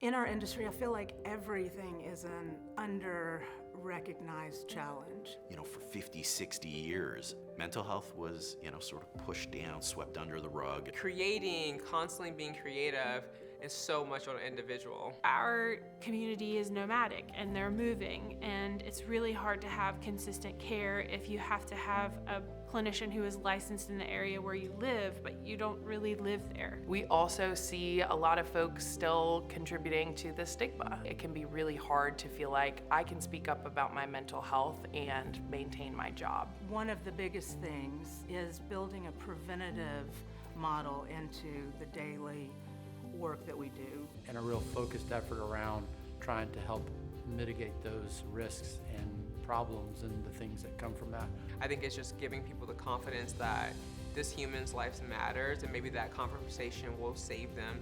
In our industry, I feel like everything is an under-recognized challenge. For 50, 60 years, mental health was, sort of pushed down, swept under the rug. Creating, constantly being creative is so much on an individual. Our community is nomadic and they're moving, and it's really hard to have consistent care if you have to have a clinician who is licensed in the area where you live, but you don't really live there. We also see a lot of folks still contributing to the stigma. It can be really hard to feel like I can speak up about my mental health and maintain my job. One of the biggest things is building a preventative model into the daily work that we do. And a real focused effort around trying to help mitigate those risks and problems and the things that come from that. I think it's just giving people the confidence that this human's life matters, and maybe that conversation will save them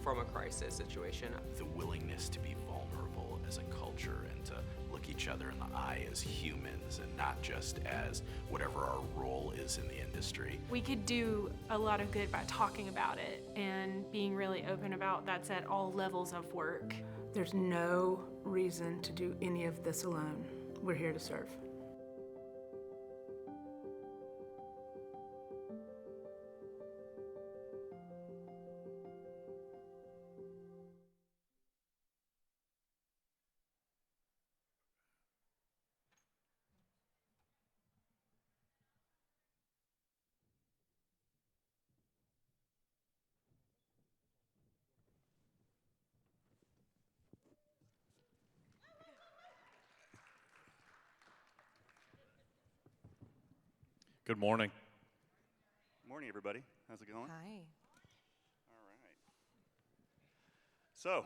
from a crisis situation. The willingness to be vulnerable as a culture and to look each other in the eye as humans and not just as whatever our role is in the industry. We could do a lot of good by talking about it and being really open about that's at all levels of work. There's no reason to do any of this alone. We're here to serve. Good morning. Morning, everybody. How's it going? Hi. All right. So,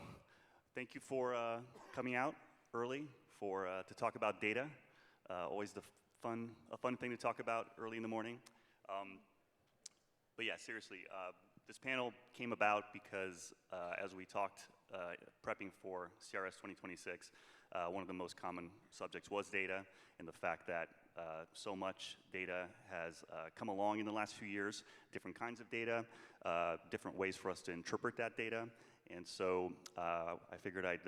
thank you for coming out early to talk about data. Always a fun thing to talk about early in the morning. But yeah, seriously, this panel came about because as we talked prepping for CRS 2026, one of the most common subjects was data, and the fact that so much data has come along in the last few years, different kinds of data, different ways for us to interpret that data. And so I figured I'd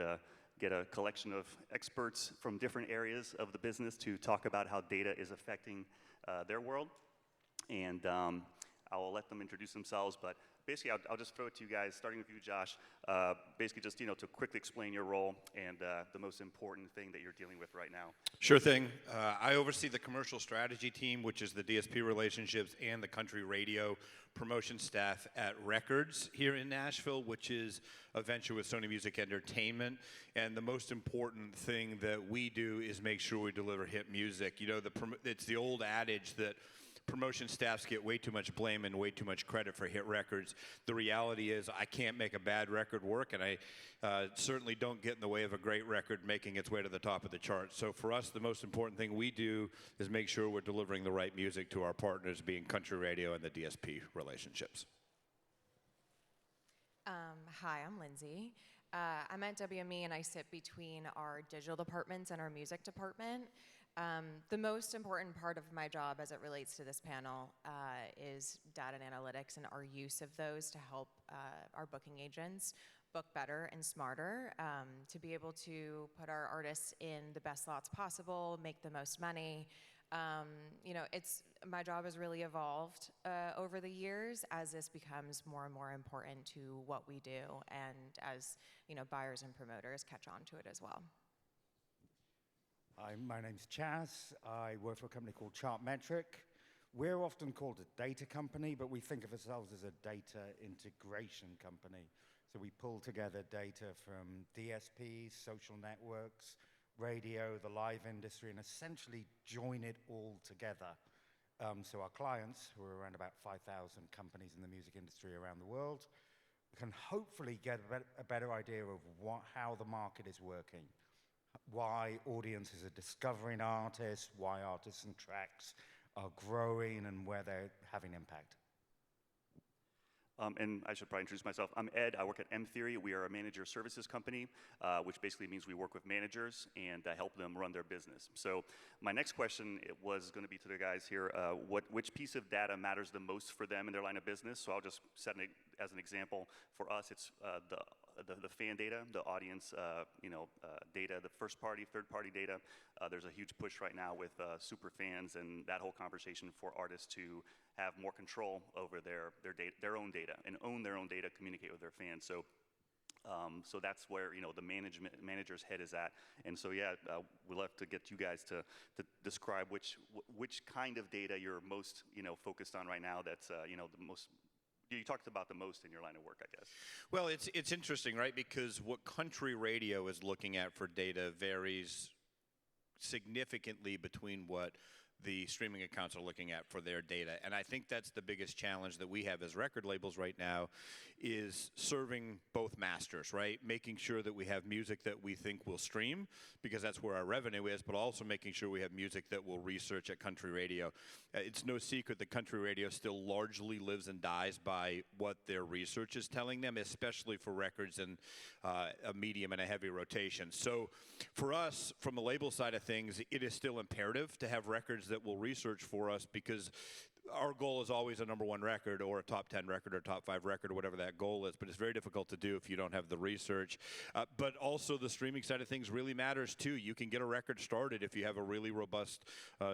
get a collection of experts from different areas of the business to talk about how data is affecting their world. And I will let them introduce themselves, but basically I'll just throw it to you guys, starting with you, Josh. Basically just, to quickly explain your role and the most important thing that you're dealing with right now. Sure thing. I oversee the commercial strategy team, which is the DSP relationships and the country radio promotion staff at Records here in Nashville, which is a venture with Sony Music Entertainment. And the most important thing that we do is make sure we deliver hit music. It's the old adage that promotion staffs get way too much blame and way too much credit for hit records. The reality is I can't make a bad record work, and I certainly don't get in the way of a great record making its way to the top of the charts. So for us, the most important thing we do is make sure we're delivering the right music to our partners, being country radio and the DSP relationships. Hi, I'm Lindsay. I'm at WME and I sit between our digital departments and our music department. The most important part of my job as it relates to this panel is data and analytics and our use of those to help our booking agents book better and smarter, to be able to put our artists in the best slots possible, make the most money. My job has really evolved over the years as this becomes more and more important to what we do, and as buyers and promoters catch on to it as well. Hi, my name's Chaz. I work for a company called Chartmetric. We're often called a data company, but we think of ourselves as a data integration company. So we pull together data from DSPs, social networks, radio, the live industry, and essentially join it all together. So our clients, who are around about 5,000 companies in the music industry around the world, can hopefully get a better idea of how the market is working, why audiences are discovering artists, why artists and tracks are growing, and where they're having impact. And I should probably introduce myself. I'm Ed. I work at M Theory. We are a manager services company, which basically means we work with managers and help them run their business. So my next question was going to be to the guys here, which piece of data matters the most for them in their line of business? So I'll just set it as an example. For us, it's the fan data, the audience data, the first party, third party data. There's a huge push right now with super fans and that whole conversation for artists to have more control over their own data and own their own data, communicate with their fans. So so that's where the manager's head is at. And so yeah, we'd love to get you guys to describe which kind of data you're most focused on right now. That's the most. You talked about the most in your line of work, I guess. Well, it's interesting, right? Because what country radio is looking at for data varies significantly between what the streaming accounts are looking at for their data. And I think that's the biggest challenge that we have as record labels right now is serving both masters, right? Making sure that we have music that we think will stream, because that's where our revenue is, but also making sure we have music that will research at country radio. It's no secret that country radio still largely lives and dies by what their research is telling them, especially for records in a medium and a heavy rotation. So for us, from the label side of things, it is still imperative to have records that will research for us, because our goal is always a #1 record or a top 10 record or top 5 record or whatever that goal is, but it's very difficult to do if you don't have the research. But also the streaming side of things really matters too. You can get a record started if you have a really robust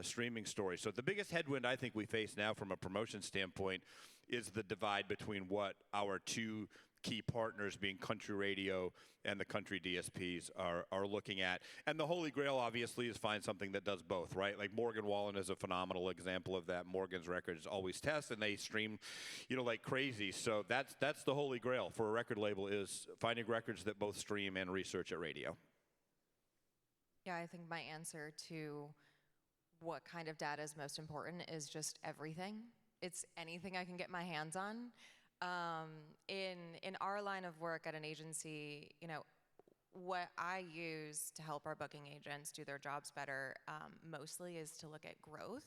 streaming story. So the biggest headwind I think we face now from a promotion standpoint is the divide between what our two key partners, being country radio and the country DSPs, are looking at. And the holy grail, obviously, is find something that does both, right? Like Morgan Wallen is a phenomenal example of that. Morgan's records always test, and they stream, like crazy. So that's the holy grail for a record label, is finding records that both stream and research at radio. Yeah, I think my answer to what kind of data is most important is just everything. It's anything I can get my hands on. In our line of work at an agency, what I use to help our booking agents do their jobs better mostly is to look at growth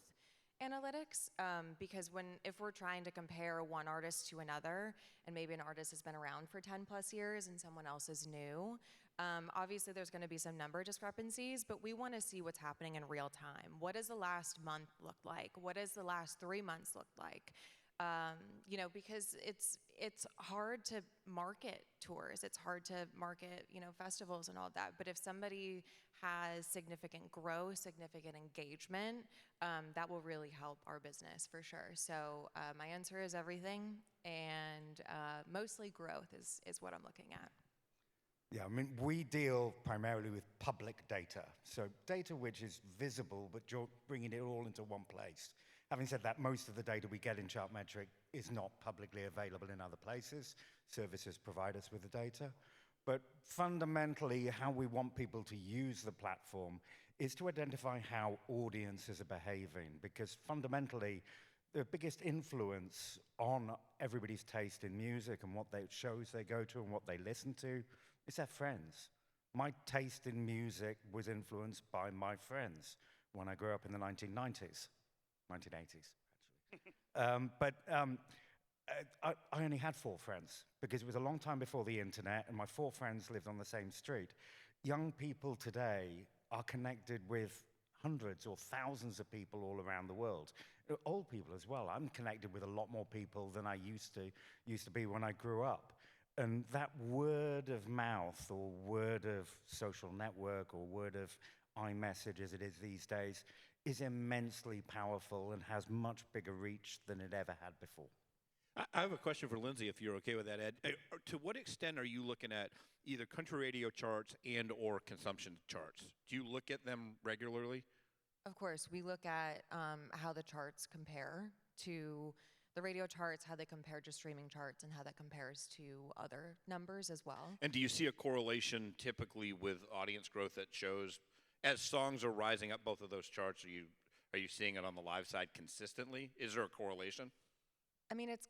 analytics, because if we're trying to compare one artist to another, and maybe an artist has been around for 10 plus years and someone else is new, obviously there's going to be some number discrepancies, but we want to see what's happening in real time. What does the last month look like? What does the last 3 months look like? Because it's hard to market tours, it's hard to market, festivals and all that. But if somebody has significant growth, significant engagement, that will really help our business for sure. So my answer is everything, and mostly growth is what I'm looking at. Yeah, I mean, we deal primarily with public data. So data which is visible, but you're bringing it all into one place. Having said that, most of the data we get in Chartmetric is not publicly available in other places. Services provide us with the data. But fundamentally, how we want people to use the platform is to identify how audiences are behaving, because fundamentally, the biggest influence on everybody's taste in music and what shows they go to and what they listen to is their friends. My taste in music was influenced by my friends when I grew up in the 1980s, actually. I only had 4 friends because it was a long time before the internet, and my 4 friends lived on the same street. Young people today are connected with hundreds or thousands of people all around the world. Old people as well. I'm connected with a lot more people than I used to be when I grew up. And that word of mouth, or word of social network, or word of iMessage as it is these days, is immensely powerful and has much bigger reach than it ever had before. I have a question for Lindsay, if you're okay with that, Ed. To what extent are you looking at either country radio charts and or consumption charts? Do you look at them regularly? Of course, we look at how the charts compare to the radio charts, how they compare to streaming charts, and how that compares to other numbers as well. And do you see a correlation typically with audience growth that shows, as songs are rising up both of those charts, are you seeing it on the live side consistently? Is there a correlation? I mean, it's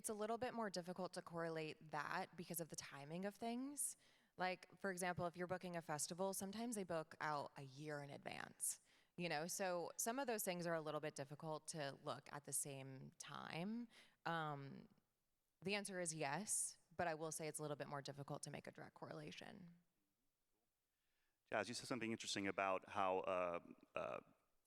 a little bit more difficult to correlate that because of the timing of things. Like, for example, if you're booking a festival, sometimes they book out a year in advance, so some of those things are a little bit difficult to look at the same time. The answer is yes, but I will say it's a little bit more difficult to make a direct correlation. Jazz, you said something interesting about how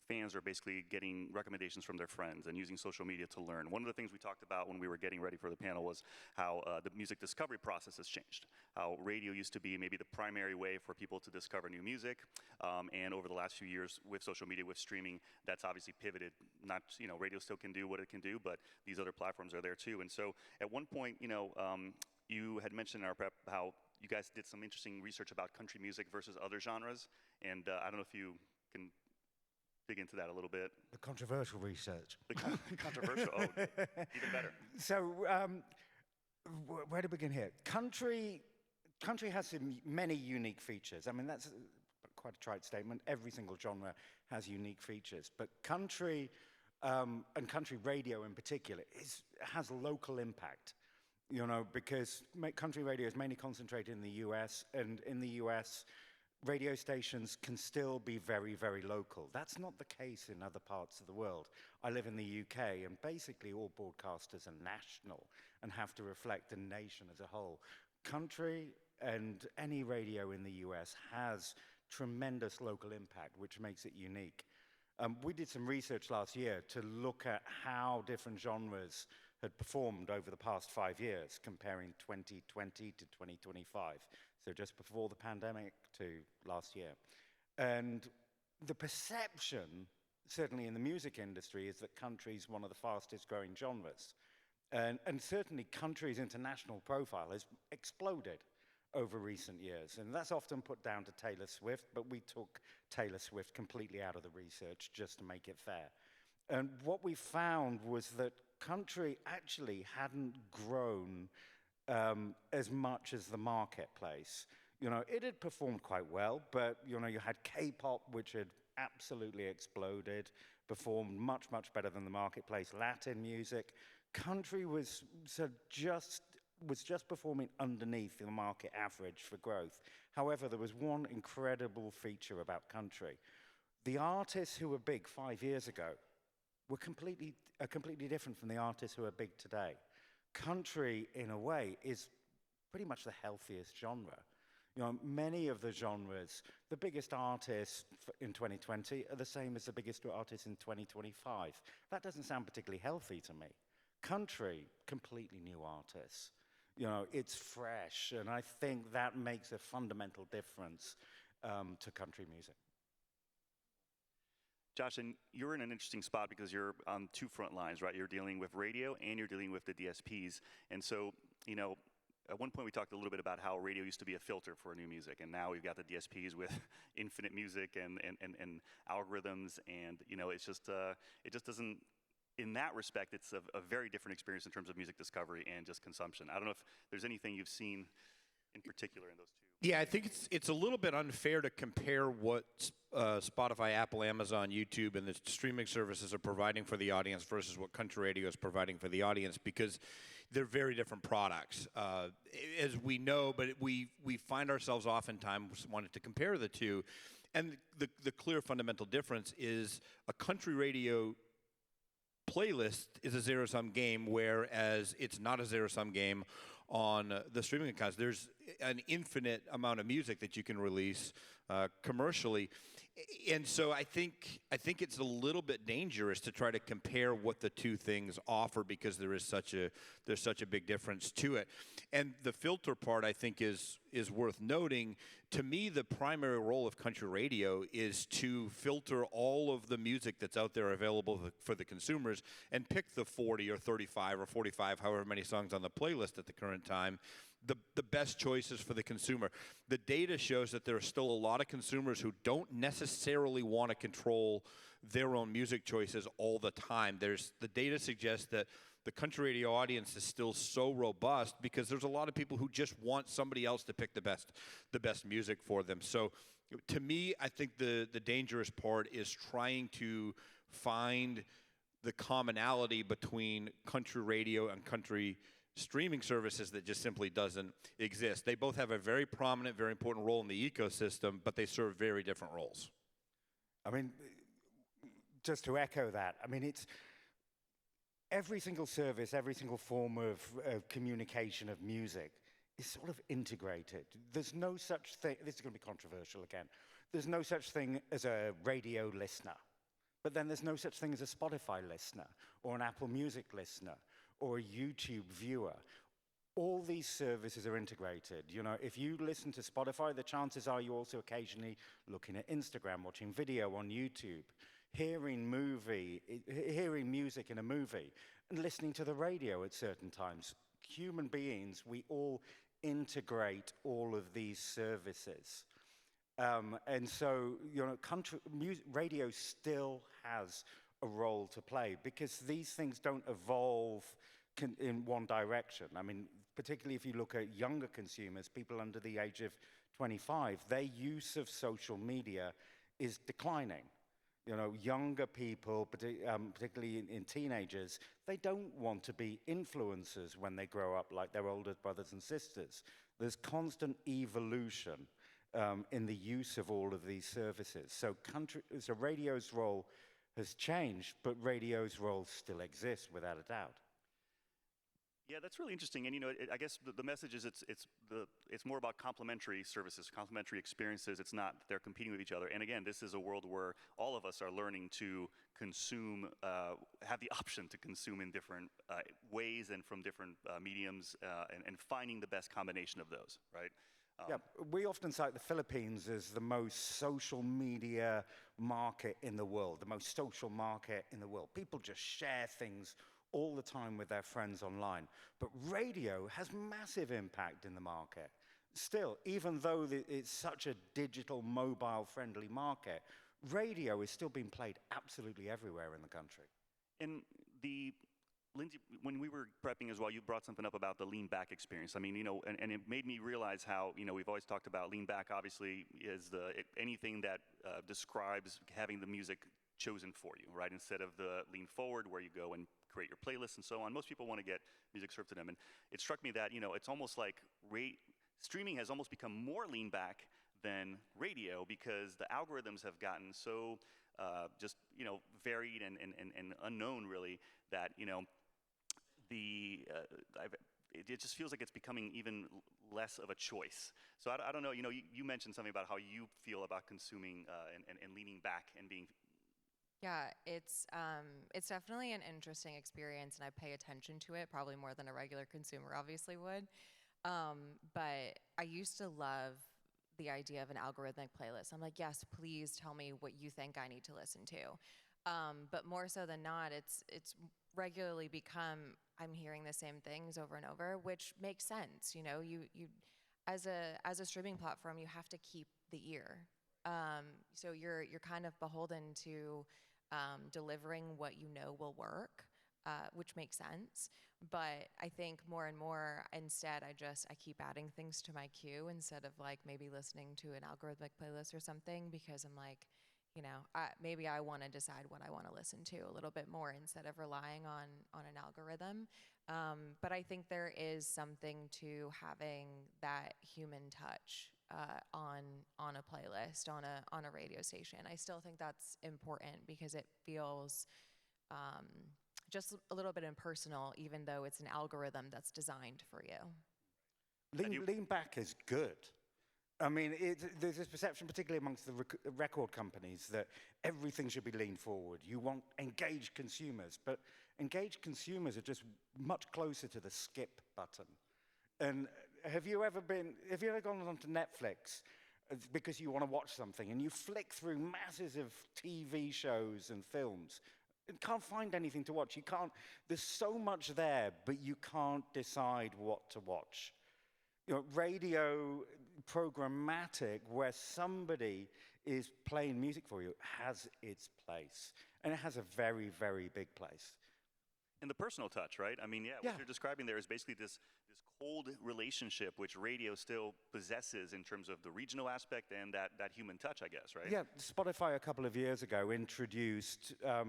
fans are basically getting recommendations from their friends and using social media to learn. One of the things we talked about when we were getting ready for the panel was how the music discovery process has changed. How radio used to be maybe the primary way for people to discover new music, and over the last few years with social media, with streaming, that's obviously pivoted. Not, you know, radio still can do what it can do, but these other platforms are there too. And so at one point, you know, you had mentioned in our prep how you guys did some interesting research about country music versus other genres, and I don't know if you can dig into that a little bit. The controversial research. The controversial, oh, even better. So, where to begin here? Country has many unique features. I mean, that's quite a trite statement. Every single genre has unique features. But country, and country radio in particular, has local impact. You know, because country radio is mainly concentrated in the US, and in the US, radio stations can still be very, very local. That's not the case in other parts of the world. I live in the UK, and basically all broadcasters are national and have to reflect the nation as a whole. Country and any radio in the US has tremendous local impact, which makes it unique. We did some research last year to look at how different genres had performed over the past 5 years, comparing 2020 to 2025. So just before the pandemic to last year. And the perception, certainly in the music industry, is that country is one of the fastest growing genres. And certainly country's international profile has exploded over recent years. And that's often put down to Taylor Swift, but we took Taylor Swift completely out of the research just to make it fair. And what we found was that country actually hadn't grown as much as the marketplace. You know, it had performed quite well, but, you know, you had K-pop, which had absolutely exploded, performed much, much better than the marketplace. Latin music. Country was just performing underneath the market average for growth. However, there was one incredible feature about country. The artists who were big 5 years ago were completely different from the artists who are big today. Country, in a way, is pretty much the healthiest genre. You know, many of the genres, the biggest artists in 2020 are the same as the biggest artists in 2025. That doesn't sound particularly healthy to me. Country, completely new artists. You know, it's fresh, and I think that makes a fundamental difference to country music. Josh, and you're in an interesting spot because you're on two front lines, right? You're dealing with radio and you're dealing with the DSPs. And so, you know, at one point we talked a little bit about how radio used to be a filter for new music, and now we've got the DSPs with infinite music and algorithms, and, you know, it's just, it just doesn't, in that respect, it's a very different experience in terms of music discovery and just consumption. I don't know if there's anything you've seen in particular in those two. Yeah, I think it's a little bit unfair to compare what Spotify, Apple, Amazon, YouTube, and the streaming services are providing for the audience versus what country radio is providing for the audience, because they're very different products, as we know. But we find ourselves oftentimes wanting to compare the two, and the clear fundamental difference is a country radio playlist is a zero-sum game, whereas it's not a zero-sum game on the streaming accounts. There's an infinite amount of music that you can release commercially, and so I think it's a little bit dangerous to try to compare what the two things offer, because there's such a big difference to it. And the filter part, I think, is worth noting. To me, the primary role of country radio is to filter all of the music that's out there available for the consumers and pick the 40 or 35 or 45, however many songs on the playlist at the current time, the best choices for the consumer. The data shows that there are still a lot of consumers who don't necessarily want to control their own music choices all the time. The data suggests that the country radio audience is still so robust because there's a lot of people who just want somebody else to pick the best music for them. So to me, I think the dangerous part is trying to find the commonality between country radio and country streaming services that just simply doesn't exist. They both have a very prominent, very important role in the ecosystem, but they serve very different roles. I mean, just to echo that, I mean, every single service, every single form of communication of music is sort of integrated. There's no such thing, this is going to be controversial again, there's no such thing as a radio listener. But then there's no such thing as a Spotify listener, or an Apple Music listener, or a YouTube viewer. All these services are integrated. You know, if you listen to Spotify, the chances are you're also occasionally looking at Instagram, watching video on YouTube, hearing music in a movie, and listening to the radio at certain times. Human beings, we all integrate all of these services. And so, you know, radio still has a role to play because these things don't evolve in one direction. I mean, particularly if you look at younger consumers, people under the age of 25, their use of social media is declining. You know, younger people, particularly in teenagers, they don't want to be influencers when they grow up like their older brothers and sisters. There's constant evolution in the use of all of these services. So radio's role has changed, but radio's role still exists without a doubt. Yeah, that's really interesting. And you know, I guess the message is it's more about complementary services, complementary experiences. It's not that they're competing with each other. And again, this is a world where all of us are learning to consume, have the option to consume in different ways and from different mediums, and finding the best combination of those, right? Yeah, we often cite the Philippines as the most social media market in the world, the most social market in the world. People just share things all the time with their friends online. But radio has massive impact in the market. Still, even though it's such a digital, mobile-friendly market, radio is still being played absolutely everywhere in the country. And Lindsay, when we were prepping as well, you brought something up about the lean back experience. I mean, you know, and it made me realize how, you know, we've always talked about lean back, obviously, is anything that describes having the music chosen for you, right? Instead of the lean forward where you go and create your playlists and so on. Most people want to get music served to them. And it struck me that, you know, it's almost like streaming has almost become more lean back than radio because the algorithms have gotten so just, you know, varied and unknown really that, you know, it just feels like it's becoming even less of a choice. So I don't know, you know, you mentioned something about how you feel about consuming and leaning back and being. Yeah, it's definitely an interesting experience, and I pay attention to it probably more than a regular consumer obviously would. But I used to love the idea of an algorithmic playlist. I'm like, yes, please tell me what you think I need to listen to. But more so than not, it's regularly become, I'm hearing the same things over and over, which makes sense. You know, you as a streaming platform, you have to keep the ear. So you're kind of beholden to delivering what you know will work, which makes sense. But I think more and more, instead, I keep adding things to my queue instead of like maybe listening to an algorithmic playlist or something, because I'm like, you know, maybe I want to decide what I want to listen to a little bit more instead of relying on an algorithm. But I think there is something to having that human touch on a playlist, on a radio station. I still think that's important because it feels just a little bit impersonal, even though it's an algorithm that's designed for you. Lean back is good. I mean, there's this perception, particularly amongst the record companies, that everything should be lean forward. You want engaged consumers, but engaged consumers are just much closer to the skip button. And have you ever gone onto Netflix because you want to watch something and you flick through masses of TV shows and films and can't find anything to watch? There's so much there, but you can't decide what to watch. You know, radio programmatic, where somebody is playing music for you, has its place. And it has a very, very big place. And the personal touch, right? I mean, what you're describing there is basically this cold relationship which radio still possesses in terms of the regional aspect and that human touch, I guess, right? Yeah, Spotify a couple of years ago introduced a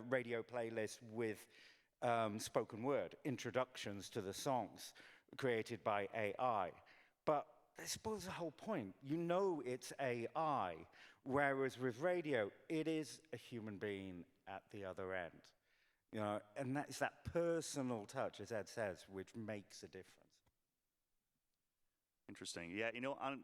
radio playlist with spoken word, introductions to the songs created by AI. But I suppose the whole point, you know it's AI, whereas with radio, it is a human being at the other end. And that is that personal touch, as Ed says, which makes a difference. Interesting. Yeah,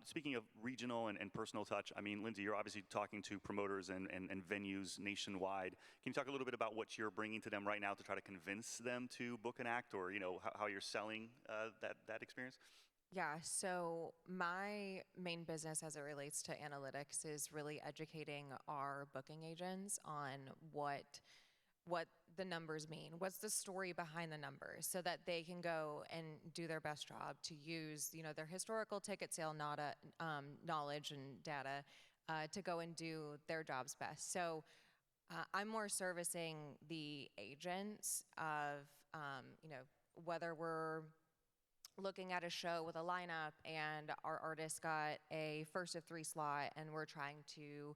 speaking of regional and personal touch, I mean, Lindsay, you're obviously talking to promoters and venues nationwide. Can you talk a little bit about what you're bringing to them right now to try to convince them to book an act, or how you're selling that experience? Yeah, so my main business as it relates to analytics is really educating our booking agents on what the numbers mean, what's the story behind the numbers, so that they can go and do their best job to use their historical ticket sale knowledge and data to go and do their jobs best. So I'm more servicing the agents of whether we're looking at a show with a lineup and our artist got a first of 3 slot and we're trying to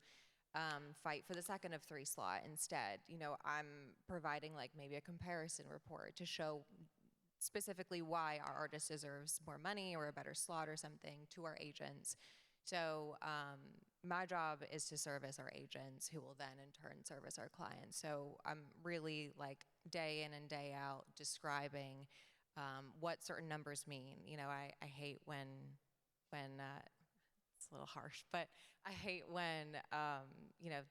fight for the second of 3 slot instead. I'm providing like maybe a comparison report to show specifically why our artist deserves more money or a better slot or something to our agents. So my job is to service our agents, who will then in turn service our clients. So I'm really like day in and day out describing what certain numbers mean. I hate when it's a little harsh, but I hate when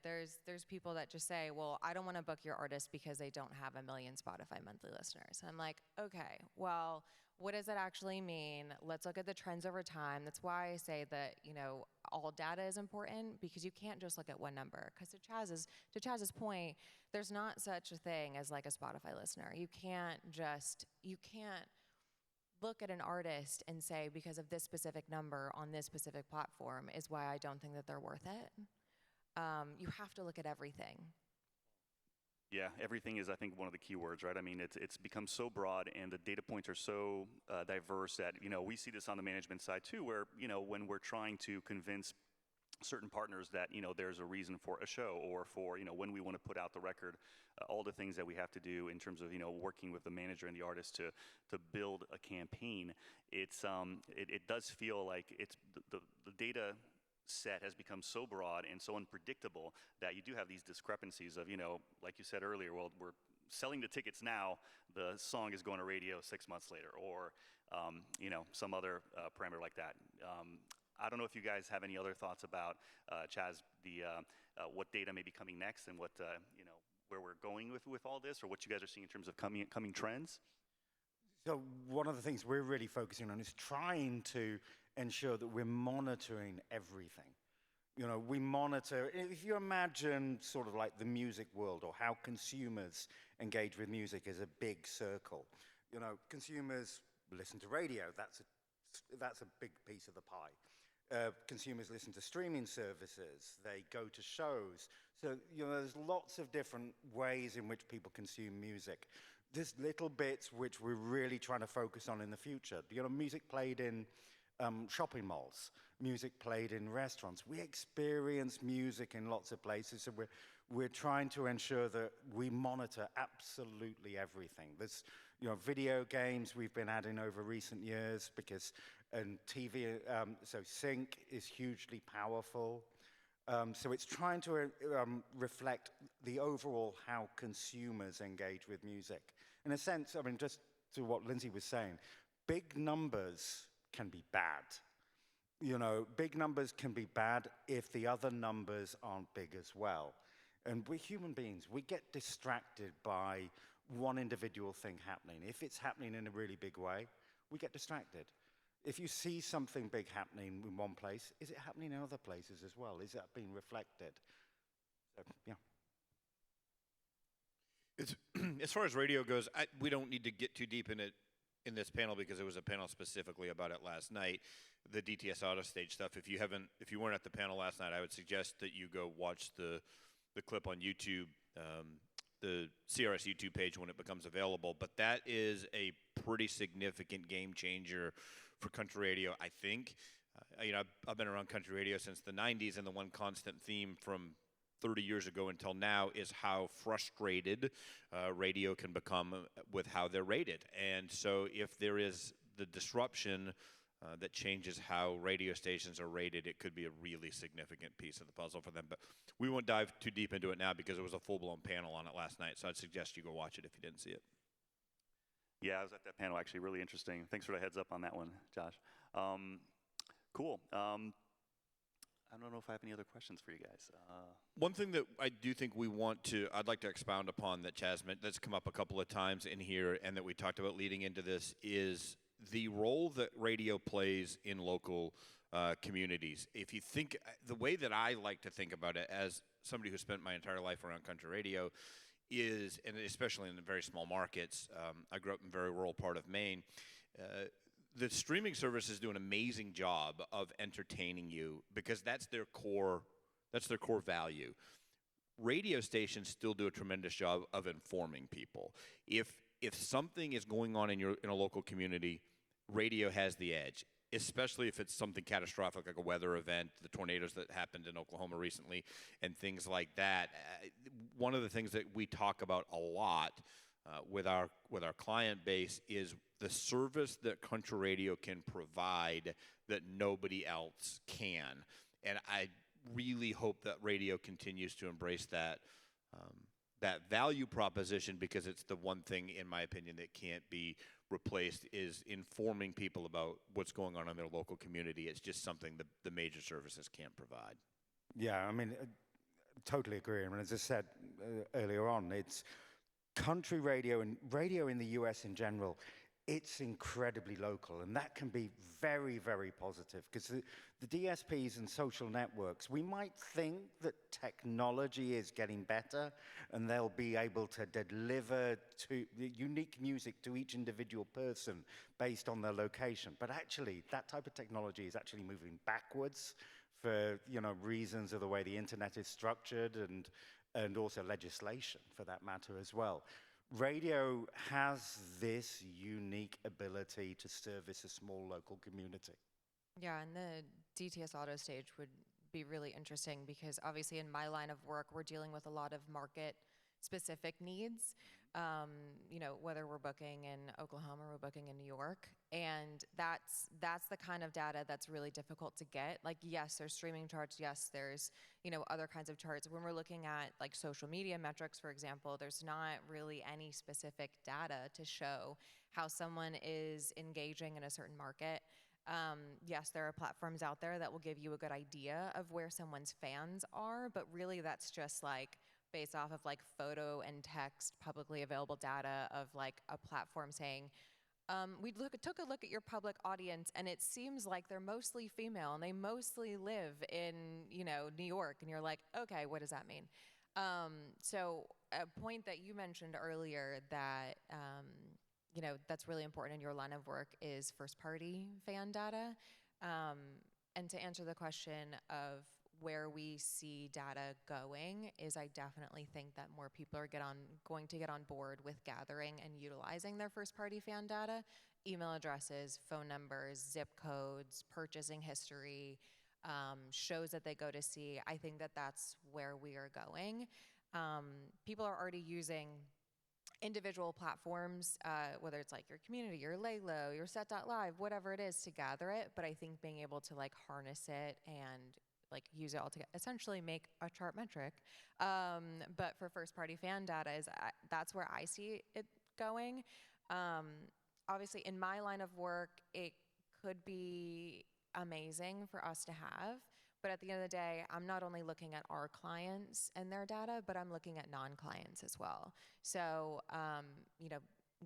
there's people that just say, well, I don't want to book your artist because they don't have 1 million Spotify monthly listeners. And I'm like, okay, well, what does that actually mean? Let's look at the trends over time. That's why I say that all data is important, because you can't just look at one number. Because to Chaz's point, there's not such a thing as like a Spotify listener. You can't look at an artist and say, because of this specific number on this specific platform is why I don't think that they're worth it. You have to look at everything. Yeah, everything is, I think, one of the key words, right? I mean, it's become so broad, and the data points are so diverse that, we see this on the management side too, where, when we're trying to convince certain partners that, there's a reason for a show, or for, when we want to put out the record, all the things that we have to do in terms of, working with the manager and the artist to build a campaign. It does feel like the data set has become so broad and so unpredictable that you do have these discrepancies of, like you said earlier, well, we're selling the tickets now, the song is going to radio 6 months later, or, some other parameter like that. I don't know if you guys have any other thoughts about, Chaz, what data may be coming next, and what, where we're going with all this, or what you guys are seeing in terms of coming trends? So one of the things we're really focusing on is trying to ensure that we're monitoring everything. We monitor, if you imagine sort of like the music world, or how consumers engage with music as a big circle. Consumers listen to radio, that's a big piece of the pie. Consumers listen to streaming services, they go to shows. So, there's lots of different ways in which people consume music. There's little bits which we're really trying to focus on in the future. Music played in shopping malls, music played in restaurants. We experience music in lots of places, so we're trying to ensure that we monitor absolutely everything. There's, video games we've been adding over recent years, because TV, so sync is hugely powerful. So it's trying to reflect the overall how consumers engage with music. In a sense, I mean, just to what Lindsay was saying, big numbers can be bad. Big numbers can be bad if the other numbers aren't big as well. And we're human beings. We get distracted by one individual thing happening. If it's happening in a really big way, we get distracted. If you see something big happening in one place, is it happening in other places as well? Is that being reflected? So, yeah. As far as radio goes, we don't need to get too deep in it in this panel, because there was a panel specifically about it last night, the DTS Auto Stage stuff. If you weren't at the panel last night, I would suggest that you go watch the clip on YouTube, the CRS YouTube page when it becomes available. But that is a pretty significant game changer for country radio, I think. I've been around country radio since the 90s, and the one constant theme from 30 years ago until now is how frustrated radio can become with how they're rated. And so if there is the disruption that changes how radio stations are rated, it could be a really significant piece of the puzzle for them. But we won't dive too deep into it now because it was a full-blown panel on it last night, so I'd suggest you go watch it if you didn't see it. Yeah, I was at that panel, actually, really interesting. Thanks for the heads up on that one, Josh. Cool. I don't know if I have any other questions for you guys. One thing that I do think I'd like to expound upon that Chaz meant, that's come up a couple of times in here and that we talked about leading into this, is the role that radio plays in local communities. If you think, the way that I like to think about it as somebody who spent my entire life around country radio is, and especially in the very small markets, I grew up in a very rural part of Maine, the streaming services do an amazing job of entertaining you because that's their core value. Radio stations still do a tremendous job of informing people. If something is going on in a local community, radio has the edge, especially if it's something catastrophic like a weather event, the tornadoes that happened in Oklahoma recently, and things like that. One of the things that we talk about a lot with our client base is the service that country radio can provide that nobody else can. And I really hope that radio continues to embrace that value proposition, because it's the one thing, in my opinion, that can't be replaced, is informing people about what's going on in their local community. It's just something the major services can't provide. Yeah, I mean, totally agree. I mean, as I said earlier on, it's country radio and radio in the US in general, it's incredibly local, and that can be very, very positive, because the DSPs and social networks, we might think that technology is getting better and they'll be able to deliver unique music to each individual person based on their location. But actually, that type of technology is actually moving backwards for reasons of the way the internet is structured and also legislation for that matter as well. Radio has this unique ability to service a small local community. Yeah, and the DTS auto stage would be really interesting because obviously in my line of work, we're dealing with a lot of market-specific needs. Whether we're booking in Oklahoma or we're booking in New York, and that's the kind of data that's really difficult to get. Like, yes, there's streaming charts. Yes, there's other kinds of charts. When we're looking at like social media metrics, for example, there's not really any specific data to show how someone is engaging in a certain market. Yes, there are platforms out there that will give you a good idea of where someone's fans are, but really that's just like based off of like photo and text publicly available data of like a platform saying, we took a look at your public audience and it seems like they're mostly female and they mostly live in, New York. And you're like, okay, what does that mean? So a point that you mentioned earlier that, that's really important in your line of work is first party fan data. And to answer the question of where we see data going is I definitely think that more people are going to get on board with gathering and utilizing their first-party fan data, email addresses, phone numbers, zip codes, purchasing history, shows that they go to see. I think that that's where we are going. People are already using individual platforms, whether it's like your community, your Laylo, your set.live, whatever it is, to gather it. But I think being able to like harness it and like use it all to essentially make a chart metric. But for first party fan data that's where I see it going. Obviously in my line of work, it could be amazing for us to have, but at the end of the day, I'm not only looking at our clients and their data, but I'm looking at non-clients as well. So,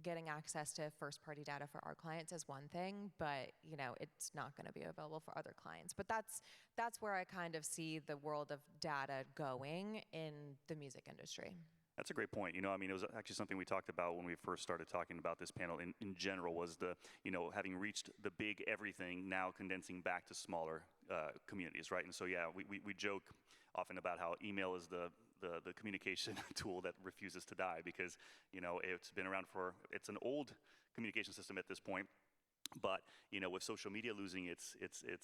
getting access to first-party data for our clients is one thing, but it's not going to be available for other clients. But that's where I kind of see the world of data going in the music industry. That's a great point. It was actually something we talked about when we first started talking about this panel in general, was having reached the big everything, now condensing back to smaller communities, right? And so, yeah, we joke often about how email is the communication tool that refuses to die because, it's been around it's an old communication system at this point. But with social media losing its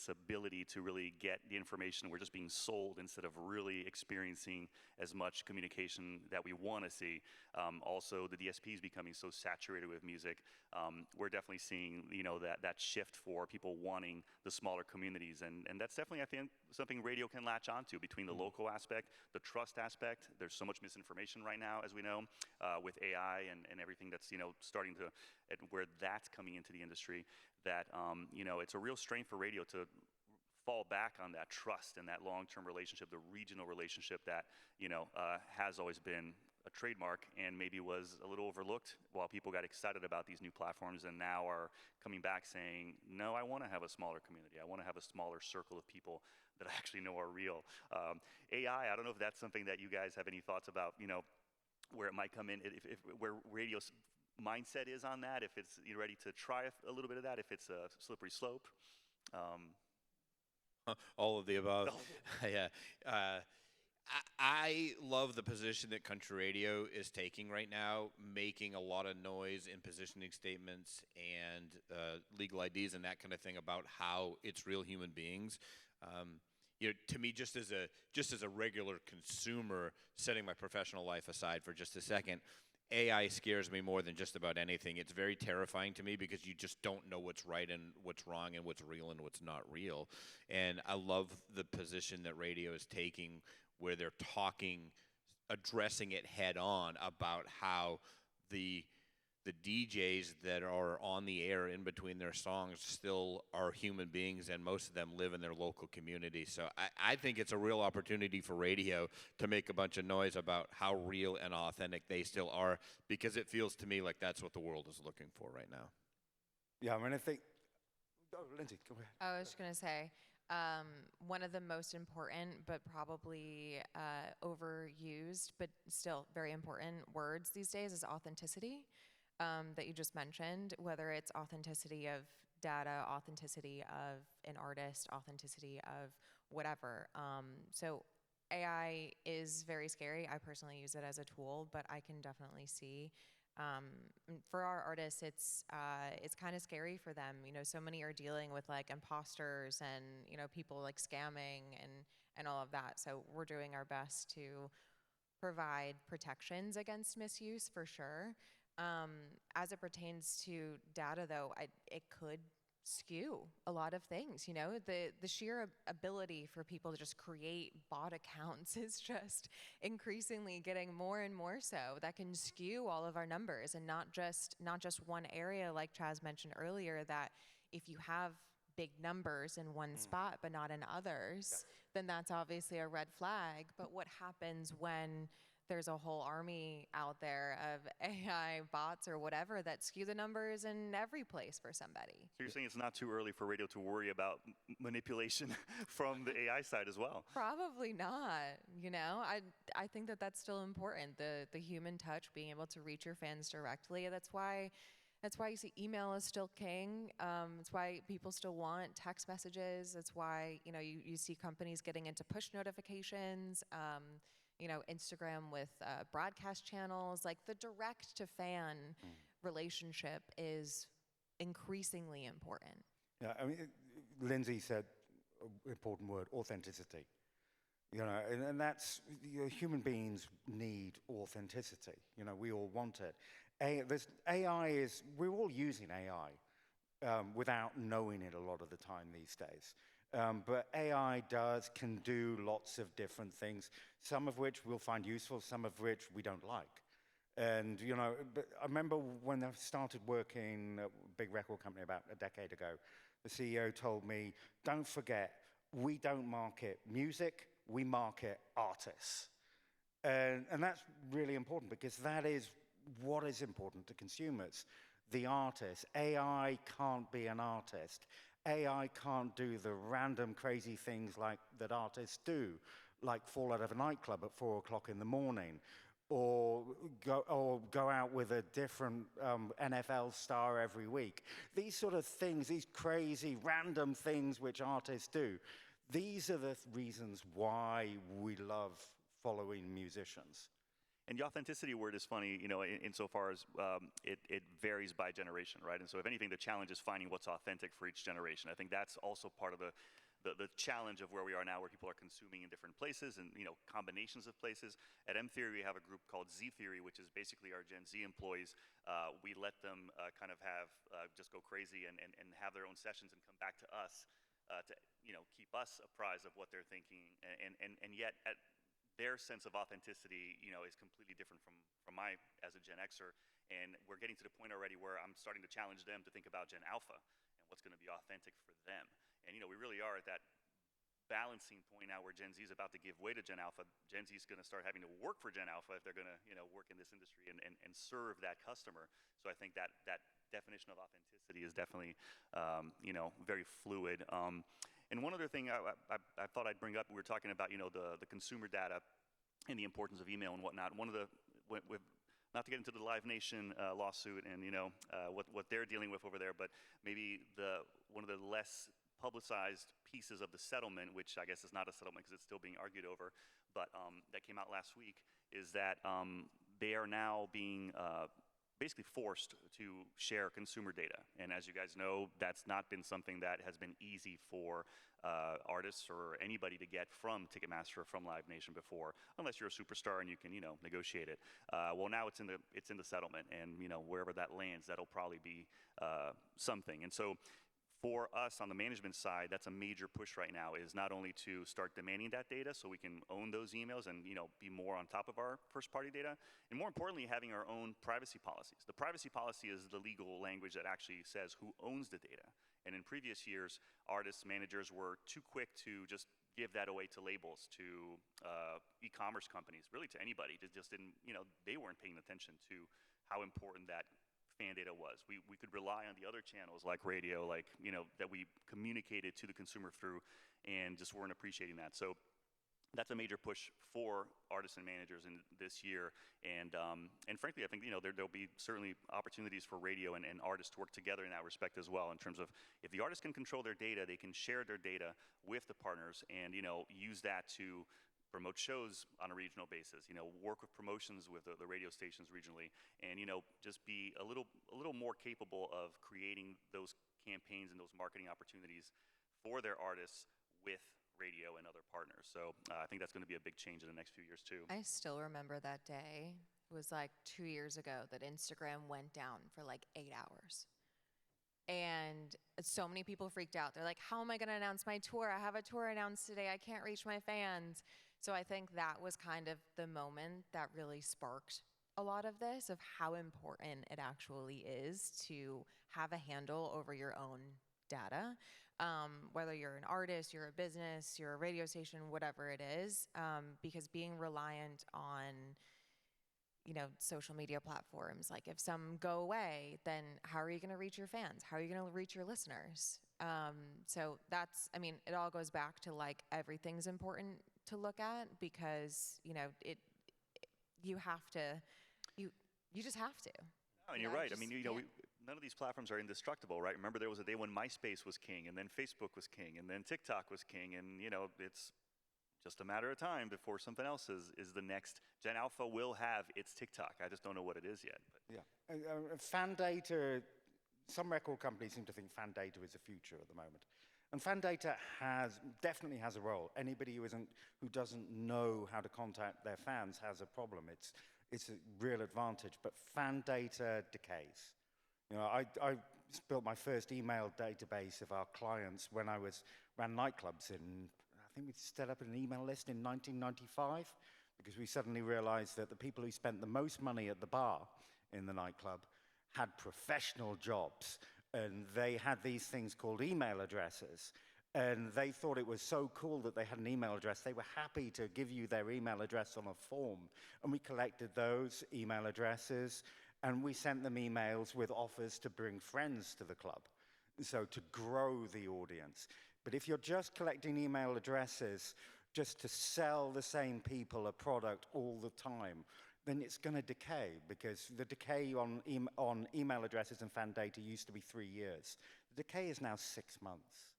ability to really get the information, we're just being sold instead of really experiencing as much communication that we want to see. Also, the DSPs becoming so saturated with music, we're definitely seeing that shift for people wanting the smaller communities, and that's definitely, I think, something radio can latch onto between the local aspect, the trust aspect. There's so much misinformation right now, as we know, with AI and everything that's starting to, where that's coming into the industry. That it's a real strain for radio to fall back on that trust and that long-term relationship, the regional relationship that has always been a trademark and maybe was a little overlooked while people got excited about these new platforms and now are coming back saying, no, I want to have a smaller community. I want to have a smaller circle of people that I actually know are real. AI, I don't know if that's something that you guys have any thoughts about, where it might come in, where radio's mindset is on that, if it's ready to try a little bit of that, if it's a slippery slope. All of the above. Yeah. I love the position that country radio is taking right now, making a lot of noise in positioning statements and legal IDs and that kind of thing about how it's real human beings. To me, just as a regular consumer, setting my professional life aside for just a second, AI scares me more than just about anything. It's very terrifying to me because you just don't know what's right and what's wrong and what's real and what's not real. And I love the position that radio is taking where they're addressing it head on about how the DJs that are on the air in between their songs still are human beings, and most of them live in their local community. So I think it's a real opportunity for radio to make a bunch of noise about how real and authentic they still are, because it feels to me like that's what the world is looking for right now. Yeah, I think, Lindsay, go ahead. I was just going to say, one of the most important, but probably overused, but still very important words these days is authenticity. That you just mentioned, whether it's authenticity of data, authenticity of an artist, authenticity of whatever. So AI is very scary. I personally use it as a tool, but I can definitely see for our artists, it's kind of scary for them. So many are dealing with like imposters and people like scamming and all of that. So we're doing our best to provide protections against misuse for sure. As it pertains to data, though, it could skew a lot of things. The sheer ability for people to just create bot accounts is just increasingly getting more and more so. That can skew all of our numbers, and not just one area, like Chaz mentioned earlier, that if you have big numbers in one spot but not in others, then that's obviously a red flag. But what happens when there's a whole army out there of AI bots or whatever that skew the numbers in every place for somebody? So you're saying it's not too early for radio to worry about manipulation from the AI side as well? Probably not. I think that that's still important. The human touch, being able to reach your fans directly. That's why you see email is still king. It's why people still want text messages. It's why you see companies getting into push notifications. Instagram with broadcast channels, like the direct to fan relationship is increasingly important. Yeah, Lindsay said an important word, authenticity. And that's, human beings need authenticity. We all want it. We're all using AI without knowing it a lot of the time these days. But AI can do lots of different things, some of which we'll find useful, some of which we don't like. And, but I remember when I started working at a big record company about a decade ago, the CEO told me, don't forget, we don't market music, we market artists. And that's really important, because that is what is important to consumers, the artist. AI can't be an artist. AI can't do the random crazy things that artists do, like fall out of a nightclub at 4 o'clock in the morning, or go out with a different NFL star every week. These sort of things, these crazy random things which artists do, these are the reasons why we love following musicians. And the authenticity word is funny, insofar as it varies by generation, right? And so if anything, the challenge is finding what's authentic for each generation. I think that's also part of the challenge of where we are now, where people are consuming in different places and combinations of places. At M Theory, we have a group called Z Theory, which is basically our Gen Z employees. We let them kind of have just go crazy and have their own sessions and come back to us to keep us apprised of what they're thinking, and yet their sense of authenticity is completely different from my as a Gen Xer, and we're getting to the point already where I'm starting to challenge them to think about Gen Alpha and what's going to be authentic for them. And we really are at that balancing point now where Gen Z is about to give way to Gen Alpha. Gen Z is going to start having to work for Gen Alpha if they're going to work in this industry and serve that customer. So I think that definition of authenticity is definitely very fluid. And one other thing I thought I'd bring up, we were talking about the consumer data and the importance of email and whatnot. One of the not to get into the Live Nation lawsuit and what they're dealing with over there, but maybe one of the less publicized pieces of the settlement, which I guess is not a settlement because it's still being argued over, but that came out last week, is that they are now being basically forced to share consumer data. And as you guys know, that's not been something that has been easy for artists or anybody to get from Ticketmaster or from Live Nation before, unless you're a superstar and you can negotiate it. Well, now it's in the settlement, and wherever that lands, that'll probably be something. And so for us on the management side, that's a major push right now, is not only to start demanding that data so we can own those emails and be more on top of our first party data, and more importantly, having our own privacy policies. The privacy policy is the legal language that actually says who owns the data. And in previous years, artists, managers were too quick to just give that away to labels, to e-commerce companies, really to anybody. They just didn't, they weren't paying attention to how important that fan data was. We could rely on the other channels like radio, that we communicated to the consumer through, and just weren't appreciating that. So that's a major push for artists and managers in this year. And frankly, I think there'll be certainly opportunities for radio and artists to work together in that respect as well, in terms of if the artists can control their data, they can share their data with the partners and use that to promote shows on a regional basis, work with promotions with the radio stations regionally, and just be a little more capable of creating those campaigns and those marketing opportunities for their artists with radio and other partners. So I think that's going to be a big change in the next few years too. I still remember that day. It was like 2 years ago that Instagram went down for like 8 hours. And so many people freaked out. They're like, how am I going to announce my tour? I have a tour announced today. I can't reach my fans. So I think that was kind of the moment that really sparked a lot of this, of how important it actually is to have a handle over your own data. Whether you're an artist, you're a business, you're a radio station, whatever it is, because being reliant on social media platforms, like if some go away, then how are you going to reach your fans? How are you going to reach your listeners? So that's, it all goes back to like everything's important to look at, because you just have to. No, and you're right. None of these platforms are indestructible, right? Remember, there was a day when MySpace was king, and then Facebook was king, and then TikTok was king, and it's just a matter of time before something else is the next. Gen Alpha will have its TikTok. I just don't know what it is yet. But. Yeah, fan data. Some record companies seem to think fan data is the future at the moment. And fan data definitely has a role. Anybody who doesn't know how to contact their fans has a problem. It's a real advantage, but fan data decays. I built my first email database of our clients when I ran nightclubs I think we set up an email list in 1995, because we suddenly realized that the people who spent the most money at the bar in the nightclub had professional jobs, and they had these things called email addresses, and they thought it was so cool that they had an email address. They were happy to give you their email address on a form, and we collected those email addresses, and we sent them emails with offers to bring friends to the club, so to grow the audience. But if you're just collecting email addresses just to sell the same people a product all the time, then it's going to decay, because the decay on email addresses and fan data used to be 3 years. The decay is now 6 months.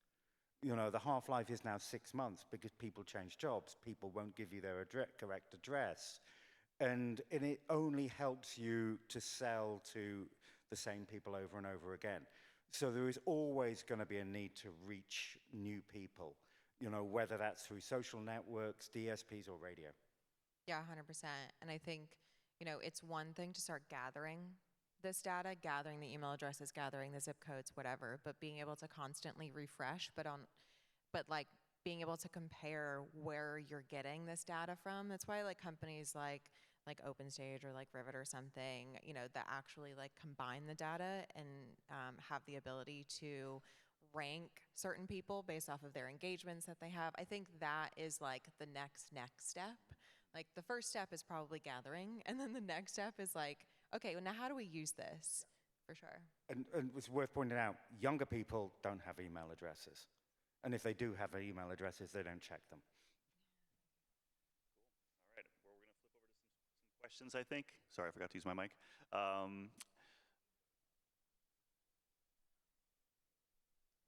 The half-life is now 6 months, because people change jobs. People won't give you their correct address. And it only helps you to sell to the same people over and over again. So there is always going to be a need to reach new people, whether that's through social networks, DSPs, or radio. Yeah, 100%. And I think, it's one thing to start gathering this data, gathering the email addresses, gathering the zip codes, whatever, but being able to constantly refresh, but like being able to compare where you're getting this data from. That's why like companies like OpenStage or like Rivet or something, that actually like combine the data and have the ability to rank certain people based off of their engagements that they have. I think that is like the next step. Like the first step is probably gathering, and then the next step is like, okay, well now how do we use this? For sure. And it's worth pointing out, younger people don't have email addresses. And if they do have email addresses, they don't check them. All right, well, we're going to flip over to some questions, I think. Sorry, I forgot to use my mic.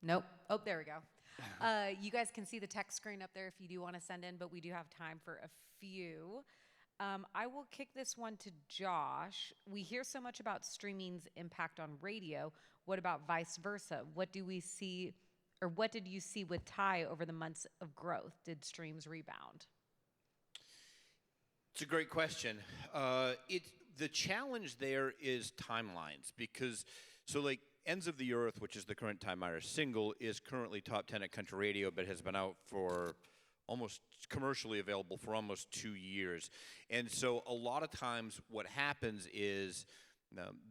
Nope. Oh, there we go. You guys can see the text screen up there if you do want to send in, but we do have time for a few. I will kick this one to Josh. We hear so much about streaming's impact on radio. What about vice versa? What do we see, or what did you see with Ty over the months of growth? Did streams rebound? It's a great question. The challenge there is timelines because, so like Ends of the Earth, which is the current Time Myers single, is currently top 10 at country radio, but has been out for almost commercially available for almost 2 years. And so a lot of times what happens is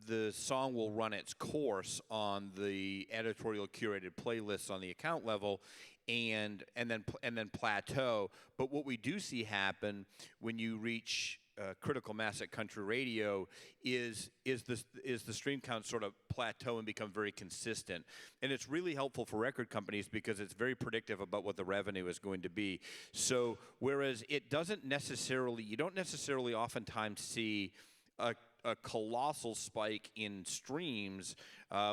the song will run its course on the editorial curated playlists on the account level and then plateau. But what we do see happen when you reach critical mass at country radio is the stream count sort of plateau and become very consistent. And it's really helpful for record companies because it's very predictive about what the revenue is going to be. So whereas you don't necessarily oftentimes see a colossal spike in streams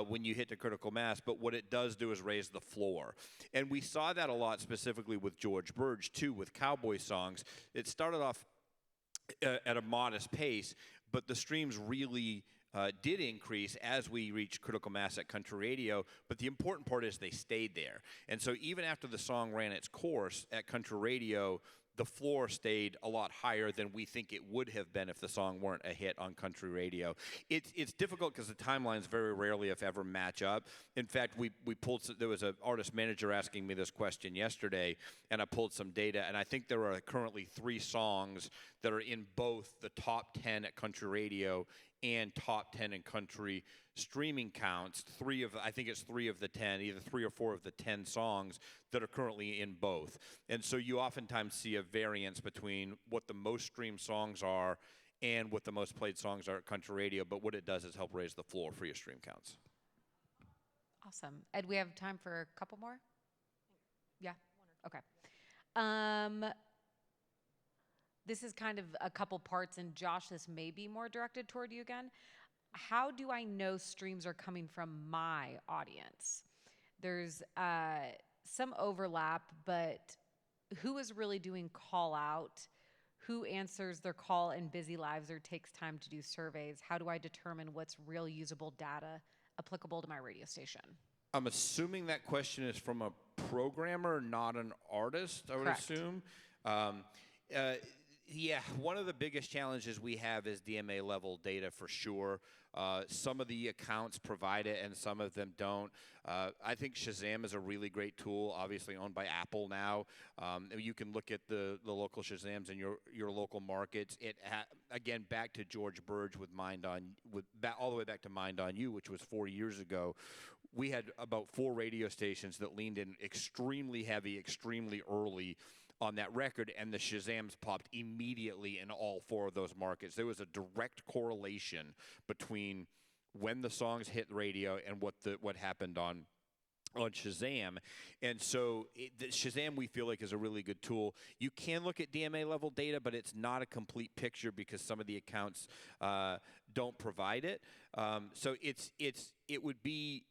when you hit the critical mass, but what it does do is raise the floor. And we saw that a lot specifically with George Burge too, with cowboy songs. It started off at a modest pace, but the streams really did increase as we reached critical mass at country radio. But the important part is they stayed there. And so even after the song ran its course at country radio, the floor stayed a lot higher than we think it would have been if the song weren't a hit on country radio. It's difficult because the timelines very rarely, if ever, match up. In fact, there was an artist manager asking me this question yesterday, and I pulled some data, and I think there are currently 3 songs that are in both the top 10 at country radio and top 10 in country streaming counts. I think it's 3 of the 10, either 3 or 4 of the 10 songs that are currently in both. And so you oftentimes see a variance between what the most streamed songs are and what the most played songs are at country radio, but what it does is help raise the floor for your stream counts. Awesome. Ed, we have time for a couple more? Yeah? Okay. This is kind of a couple parts, and Josh, this may be more directed toward you again. How do I know streams are coming from my audience? There's some overlap, but who is really doing call out? Who answers their call in busy lives or takes time to do surveys? How do I determine what's real usable data applicable to my radio station? I'm assuming that question is from a programmer, not an artist, I would Correct. assume. Yeah, one of the biggest challenges we have is DMA level data for sure. Some of the accounts provide it and some of them don't. I think Shazam is a really great tool, obviously owned by Apple now. You can look at the local Shazams in your local markets. Again, back to George Burge with all the way back to Mind on You, which was 4 years ago. We had about 4 radio stations that leaned in extremely heavy, extremely early on that record, and the Shazams popped immediately in all 4 of those markets. There was a direct correlation between when the songs hit radio and what happened on Shazam. And so the Shazam, we feel like, is a really good tool. You can look at DMA level data, but it's not a complete picture because some of the accounts don't provide it. So it would be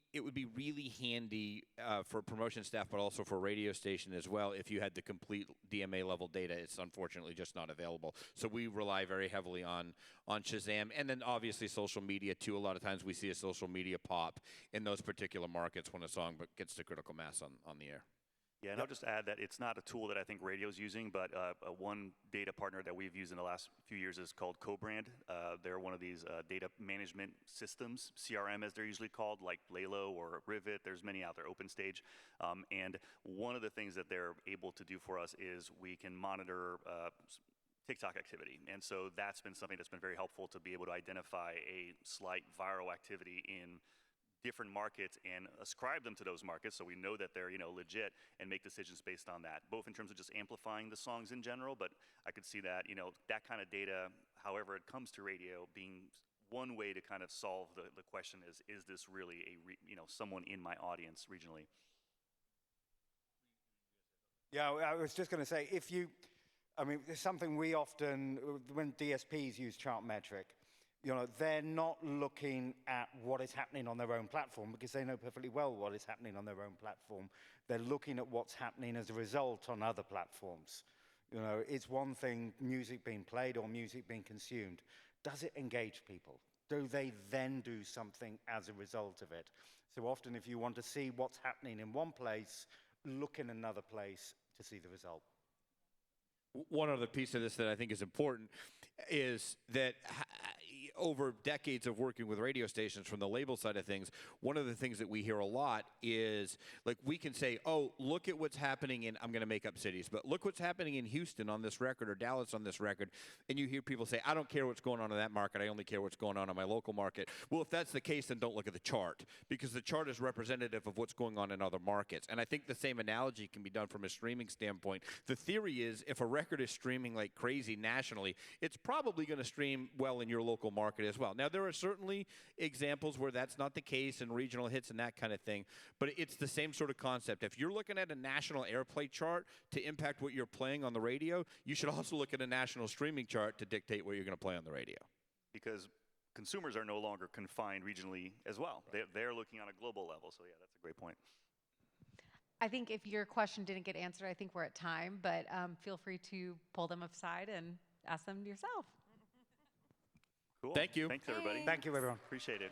really handy for promotion staff, but also for a radio station as well, if you had the complete DMA level data. It's unfortunately just not available. So we rely very heavily on Shazam, and then obviously social media too. A lot of times we see a social media pop in those particular markets when a song gets to critical mass on the air. Yeah, and I'll just add that it's not a tool that I think radio's using, but one data partner that we've used in the last few years is called CoBrand. They're one of these data management systems, CRM as they're usually called, like Lalo or Rivet. There's many out there, OpenStage. And one of the things that they're able to do for us is we can monitor TikTok activity. And so that's been something that's been very helpful to be able to identify a slight viral activity in different markets and ascribe them to those markets so we know that they're legit and make decisions based on that, both in terms of just amplifying the songs in general, but I could see that that kind of data, however it comes to radio, being one way to kind of solve the question is this really someone in my audience regionally? Yeah, I was just going to say, there's something we often, when DSPs use Chartmetric, they're not looking at what is happening on their own platform because they know perfectly well what is happening on their own platform. They're looking at what's happening as a result on other platforms. It's one thing music being played or music being consumed. Does it engage people? Do they then do something as a result of it? So often if you want to see what's happening in one place, look in another place to see the result. One other piece of this that I think is important is that over decades of working with radio stations from the label side of things, one of the things that we hear a lot is, like, we can say, oh, look at what's happening in, I'm going to make up cities, but look what's happening in Houston on this record or Dallas on this record, and you hear people say, I don't care what's going on in that market, I only care what's going on in my local market. Well, if that's the case, then don't look at the chart, because the chart is representative of what's going on in other markets. And I think the same analogy can be done from a streaming standpoint. The theory is, if a record is streaming like crazy nationally, it's probably going to stream well in your local market as well. Now, there are certainly examples where that's not the case and regional hits and that kind of thing, but it's the same sort of concept. If you're looking at a national airplay chart to impact what you're playing on the radio, you should also look at a national streaming chart to dictate what you're going to play on the radio. Because consumers are no longer confined regionally as well. Right. They're looking on a global level, so yeah, that's a great point. I think if your question didn't get answered, I think we're at time, but feel free to pull them aside and ask them yourself. Cool. Thank you. Thanks, everybody. Thank you, everyone. Appreciate it.